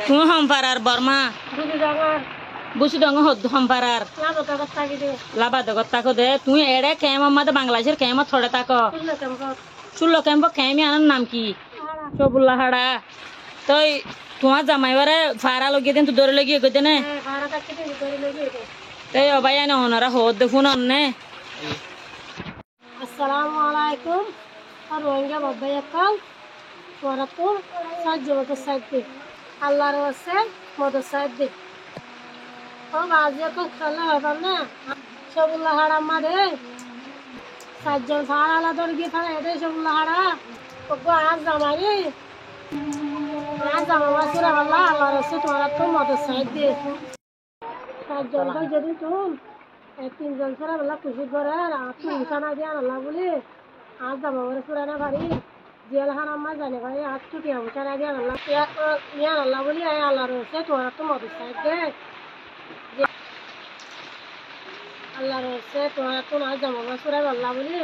তুমি সম্পারার বর্মা বুঝি ডঙ্গ সম্পারার লাভা দগত তাকো দে তুই এড়ে কেম আমাদের বাংলাদেশের কেম থড়ে তাকো চুল্ল কেম্প কেমি আনার নাম কি সবুল্লা হাড়া তই তোমার জামাইবারে ফাড়া লগিয়ে দিন তুই দৌড়ে লগিয়ে গেছে নে তাই অবাই আনে ওনারা হদ দেখুন অন্নে আসসালামু আলাইকুম আর রোহিঙ্গা বাবাই একাল ওরাতো সাহায্য মতো সাহায্য আল্লাহর আছে মতো সাহায্য ও বাজে তো খেলা হবার না সবুল্লা হাড়া মারে সাতজন সারা আলাদা গিয়ে থাকা এটাই সবুল্লা হাড়া ওকে আর জামারি আর জামা সুরা আল্লাহ আল্লাহর আছে তোরা তো মতো সাহায্য সাতজন ভাই যদি তুমি তিনজন ছাড়া বললা খুশি করে আর তুই ইনসানা দিয়ে আল্লাহ বলি আর জামা করে পুরানা বাড়ি জিয়াল খান আমার জানে ভাই আর ছুটি হবো ছাড়া দিয়ে আল্লাহ ইয়া আল্লাহ বলি আল্লাহ রয়েছে তোরা তো মদত সাহায্য আল্লাহ রয়েছে তোরা তো না জামা সুরা আল্লাহ বলি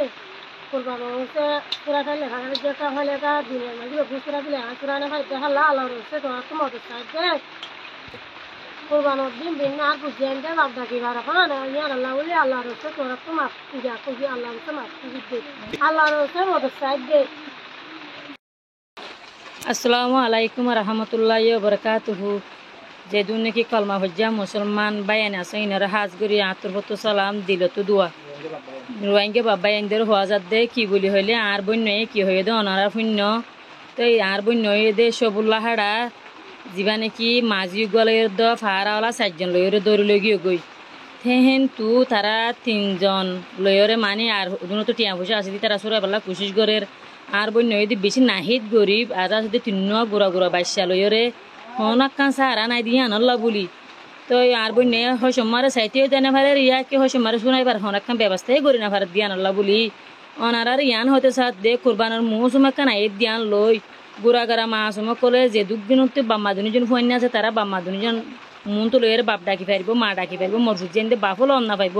কোরবান হচ্ছে পুরাটা লেখা যেটা হয় লেখা দিনের মাঝে পুরা দিলে পুরানো ভাই দেখা আল্লাহ রয়েছে তোরা তো মদত সাহায্য কোরবানোর দিন দিন আর বুঝিয়ে আনতে বাপ ডাকি বার এখন ইয়ার আল্লাহ বলি আল্লাহ রয়েছে তোরা তো মাছ পূজা করবি আল্লাহ রয়েছে মাছ পুজো দে আল্লাহ রয়েছে মদত সাহায্য আসসালামু আলাইকুম রহমতুল্লাহ বরকাতুহু যে দুন নাকি কলমা হজ্জা মুসলমান বাইন আছে ইনারা হাজ করি আতর সালাম দিল তো দোয়া রোহিঙ্গা বাবা এদের হওয়া যাত দে কি বলি হইলে আর বন্য কি হয়ে দে অনারা শূন্য তো আর বন্য হয়ে দে সবুল্লা হাড়া যা নাকি মাঝি গলের দ ফাড়াওয়ালা চারজন লইরে দৌড়ি লৈ গিয়ে গই হেন তু তারা তিনজন লইরে মানে আর ওদিনও তো টিয়া পয়সা আছে তারা সরাই পেলা কোশিশ করের আর বন্য যদি বেশি নাহিত গরিব আর যদি তিন্ন গুড়া গুড়া বাচ্চা লইরে হনাক কান সারা নাই দিয়ে আনল্লা বলি তো আর বন্য হয় সোমবারে চাইতেও দেয় না পারে ইয়াকে হয় সোমবারে শুনাই পার হনাক খান ব্যবস্থাই করি না পারে দিয়ে আনল্লা বলি অনারার ইয়ান হতে সাথ দে কোরবানোর মুহ সুমাক্কা নাই দিয়ান লই বুড়া গারা মা সময় কলে যে দুদিনতে বাম্মা দুজন ফোন আছে তারা বাম্মা দুজন মন তো লইয়ের বাপ ডাকি পারিব মা ডাকি পারিব মরজুদ যেন বাপ হলো অন্না পাইব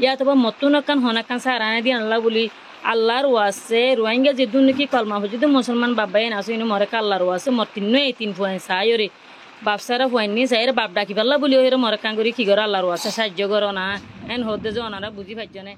ইয়াত মতন কান হনাকান সারা নাই দিয়ে আনল্লা বলি আল্লাহর ওয়াসে রোহিঙ্গা যে নাকি কলমা যদি মুসলমান বাবাই আছে ইনো মরে আল্লাহর ওয়াসে মর তিন ফুয়াই চাই রে বাপ সারা ফুয়াইনি চাই বাপ ডাকি পাল্লা বলি ওরে মরে কান করি কি করে আল্লাহর ওয়াসে সাহায্য করো না এন হতে যে ওনারা বুঝি পাইছ না।